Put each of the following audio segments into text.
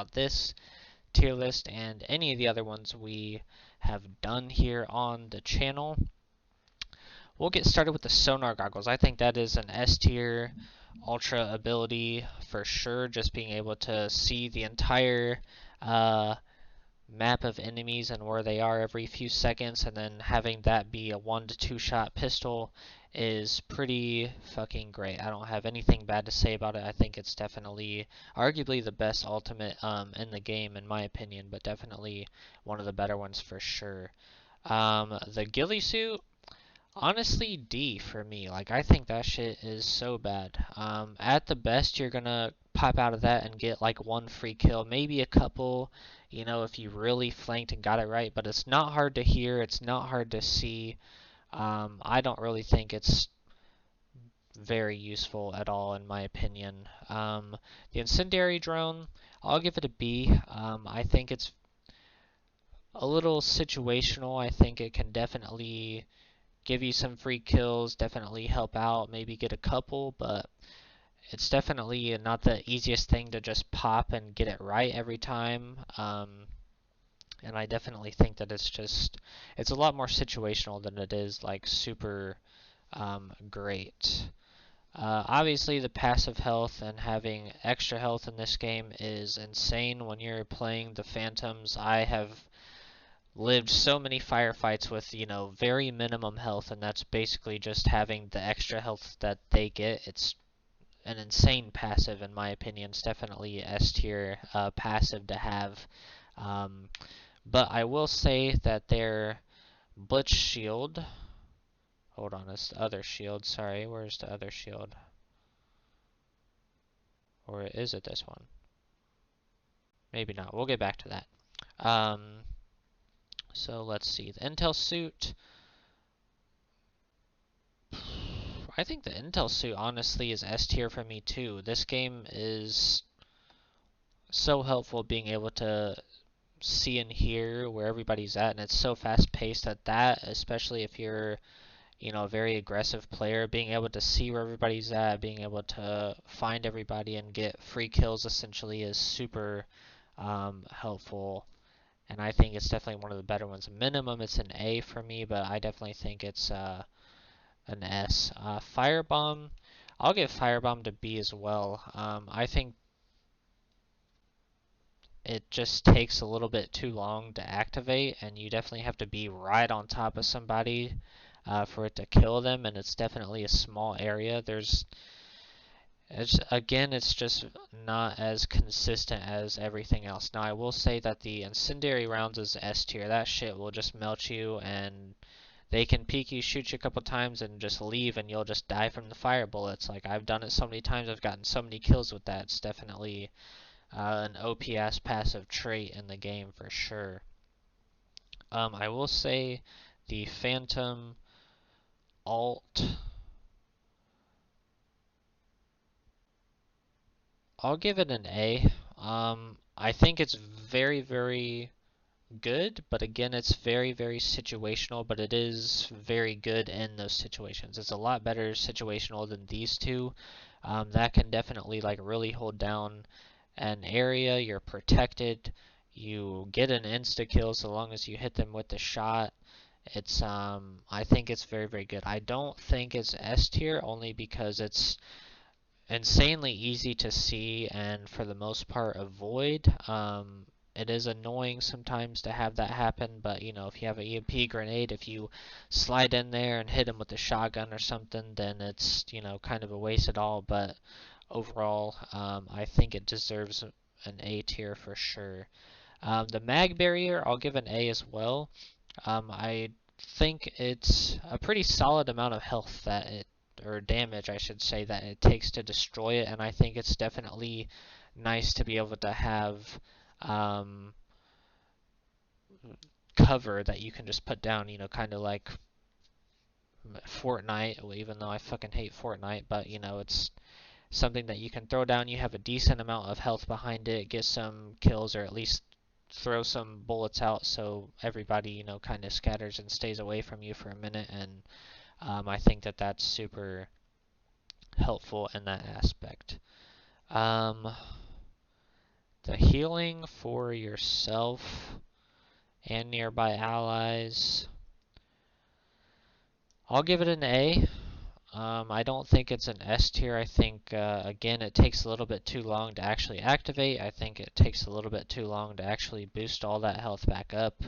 about this tier list and any of the other ones we have done here on the channel. We'll get started with the sonar goggles. I think that is an S tier ultra ability for sure, just being able to see the entire map of enemies and where they are every few seconds, and then having that be a 1 to 2 shot pistol is pretty fucking great. I don't have anything bad to say about it. I think it's definitely arguably the best ultimate in the game in my opinion, but definitely one of the better ones for sure. The ghillie suit, honestly, D for me. Like, I think that shit is so bad. At the best, you're gonna pop out of that and get like one free kill, maybe a couple, you know, if you really flanked and got it right. But it's not hard to hear, it's not hard to see. I don't really think it's very useful at all, in my opinion. The incendiary drone, I'll give it a B. I think it's a little situational. I think it can definitely give you some free kills, definitely help out, maybe get a couple, but it's definitely not the easiest thing to just pop and get it right every time. And I definitely think that it's a lot more situational than it is like super great. Obviously, the passive health and having extra health in this game is insane when you're playing the Phantoms. I have lived so many firefights with, you know, very minimum health, and that's basically just having the extra health that they get. It's an insane passive, in my opinion. It's definitely S tier passive to have. But I will say that their Blitz shield. Hold on, it's the other shield. Sorry, where's the other shield? Or is it this one? Maybe not. We'll get back to that. So let's see. The Intel suit. I think the Intel suit honestly is S tier for me too. This game is so helpful being able to see and hear where everybody's at, and it's so fast paced that especially if you're, you know, a very aggressive player, being able to see where everybody's at, being able to find everybody and get free kills essentially is super helpful. And I think it's definitely one of the better ones. Minimum, it's an A for me, but I definitely think it's an S. Firebomb, I'll give Firebomb to B as well. I think it just takes a little bit too long to activate, and you definitely have to be right on top of somebody for it to kill them, and it's definitely a small area. It's just not as consistent as everything else. Now, I will say that the incendiary rounds is S tier. That shit will just melt you, and they can peek you, shoot you a couple times, and just leave, and you'll just die from the fire bullets. Like, I've done it so many times, I've gotten so many kills with that. It's definitely an OPS passive trait in the game for sure. I will say the Phantom alt, I'll give it an A. I think it's very, very good, but again, it's very, very situational, but it is very good in those situations. It's a lot better situational than these two. That can definitely like really hold down an area. You're protected. You get an insta kill so long as you hit them with the shot. It's I think it's very, very good. I don't think it's S tier only because it's insanely easy to see and for the most part avoid. It is annoying sometimes to have that happen, but you know, if you have an EMP grenade, if you slide in there and hit him with a shotgun or something, then it's, you know, kind of a waste at all. But overall, I think it deserves an A tier for sure. The mag barrier, I'll give an A as well. I think it's a pretty solid amount of health that it, or damage I should say, that it takes to destroy it, and I think it's definitely nice to be able to have cover that you can just put down, you know, kind of like Fortnite, even though I fucking hate Fortnite, but you know, it's something that you can throw down, you have a decent amount of health behind it, get some kills, or at least throw some bullets out so everybody, you know, kind of scatters and stays away from you for a minute, and I think that that's super helpful in that aspect. The healing for yourself and nearby allies, I'll give it an A. I don't think it's an S tier. I think, again, it takes a little bit too long to actually activate. I think it takes a little bit too long to actually boost all that health back up.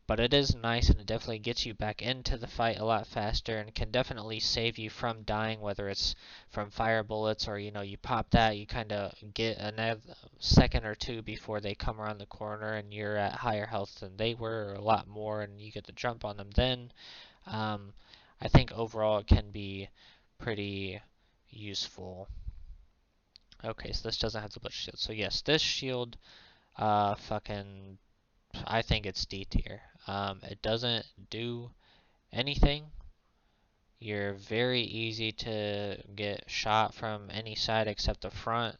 But it is nice, and it definitely gets you back into the fight a lot faster and can definitely save you from dying, whether it's from fire bullets or, you pop that, you kind of get another second or two before they come around the corner and you're at higher health than they were, or a lot more, and you get the jump on them then. I think overall it can be pretty useful. Okay, so this doesn't have the blitz shield. So yes, this shield, I think it's D tier. It doesn't do anything. You're very easy to get shot from any side except the front,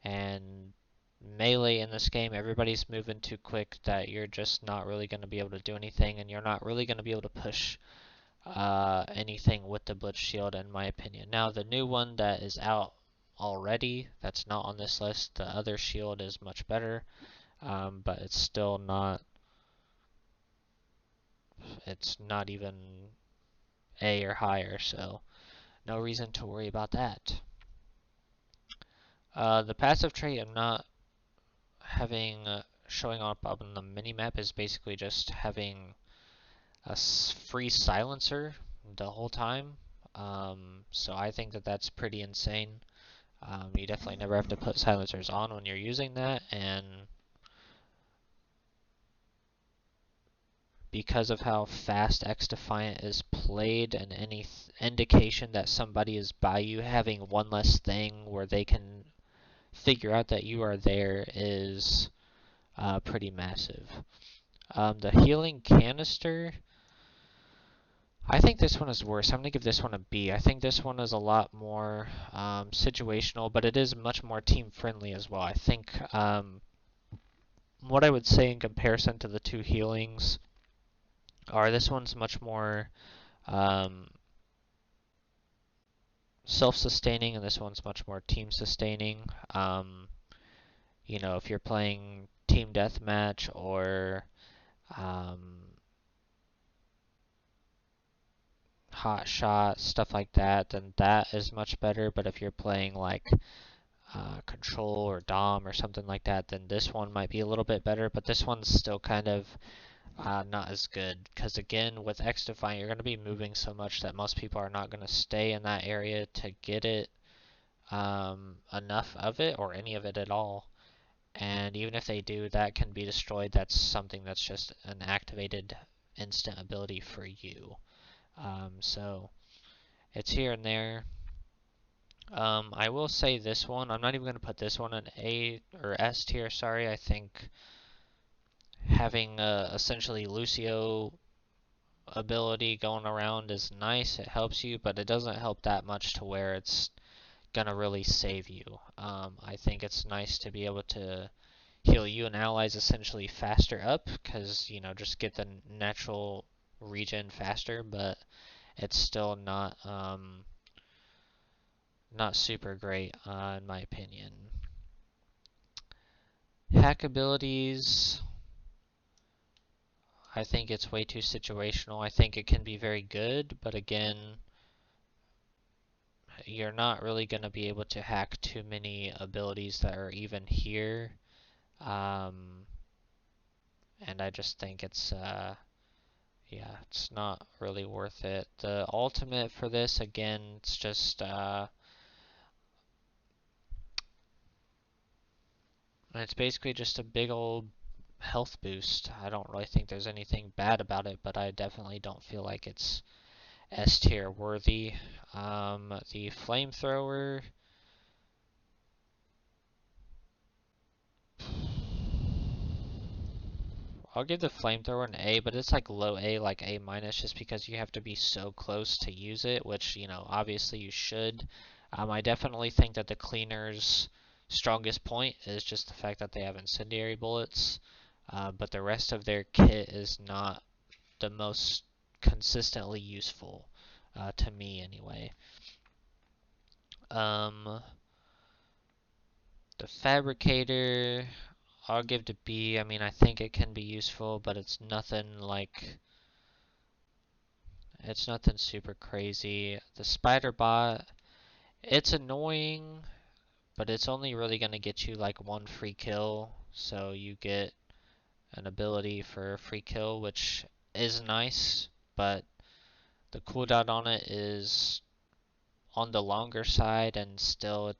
and melee in this game, everybody's moving too quick that you're just not really going to be able to do anything, and you're not really going to be able to push anything with the blitz shield, in my opinion. Now, the new one that is out already, that's not on this list, the other shield is much better, but it's still not, it's not even A or higher, so no reason to worry about that. The passive trait I'm not having showing up on the minimap is basically just having a free silencer the whole time. So I think that that's pretty insane. You definitely never have to put silencers on when you're using that, and because of how fast XDefiant is played, and any indication that somebody is by you, having one less thing where they can figure out that you are there is pretty massive. The healing canister, I think this one is worse. I'm going to give this one a B. I think this one is a lot more situational, but it is much more team-friendly as well. I think what I would say in comparison to the two healings are this one's much more self-sustaining, and this one's much more team-sustaining. If you're playing team deathmatch or hot shot, stuff like that, then that is much better. But if you're playing like control or dom or something like that, then this one might be a little bit better. But this one's still kind of not as good, because again, with XDefiant, you're going to be moving so much that most people are not going to stay in that area to get it, enough of it, or any of it at all. And even if they do, that can be destroyed. That's something that's just an activated instant ability for you. So it's here and there. I will say this one, I'm not even going to put this one in A or S tier, sorry. I think having essentially Lucio ability going around is nice. It helps you, but it doesn't help that much to where it's gonna really save you. I think it's nice to be able to heal you and allies essentially faster up, because just get the natural regen faster, but it's still not super great in my opinion. Hack abilities, I think it's way too situational. I think it can be very good, but again, you're not really going to be able to hack too many abilities that are even here. And I just think it's, yeah, it's not really worth it. The ultimate for this, again, it's just, it's basically just a big old health boost. I don't really think there's anything bad about it, but I definitely don't feel like it's S tier worthy. The flamethrower, I'll give the flamethrower an A, but it's like low A, like A minus, just because you have to be so close to use it, which, obviously you should. I definitely think that the cleaner's strongest point is just the fact that they have incendiary bullets, but the rest of their kit is not the most consistently useful, to me anyway. The Fabricator, I'll give to B. I mean, I think it can be useful, but it's nothing like, it's nothing super crazy. The Spider Bot, it's annoying, but it's only really going to get you like one free kill, so you get an ability for a free kill, which is nice, but the cooldown on it is on the longer side, and still it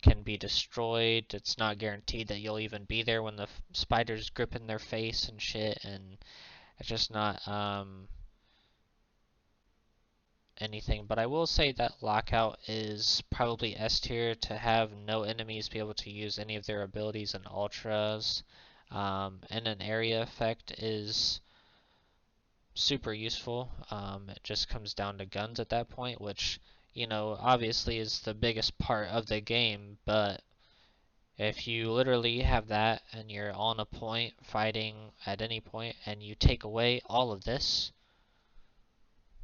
can be destroyed. It's not guaranteed that you'll even be there when the spider's gripping their face and shit, and it's just not anything. But I will say that Lockout is probably S tier to have no enemies be able to use any of their abilities and ultras. And an area effect is super useful. It just comes down to guns at that point, which, you know, obviously is the biggest part of the game, but if you literally have that and you're on a point fighting at any point and you take away all of this,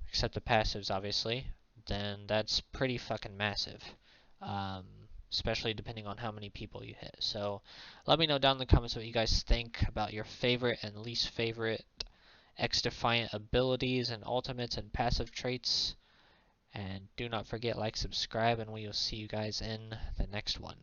except the passives obviously, then that's pretty fucking massive. Um, Especially depending on how many people you hit. So let me know down in the comments what you guys think about your favorite and least favorite XDefiant abilities and ultimates and passive traits. And do not forget, like, subscribe, and we will see you guys in the next one.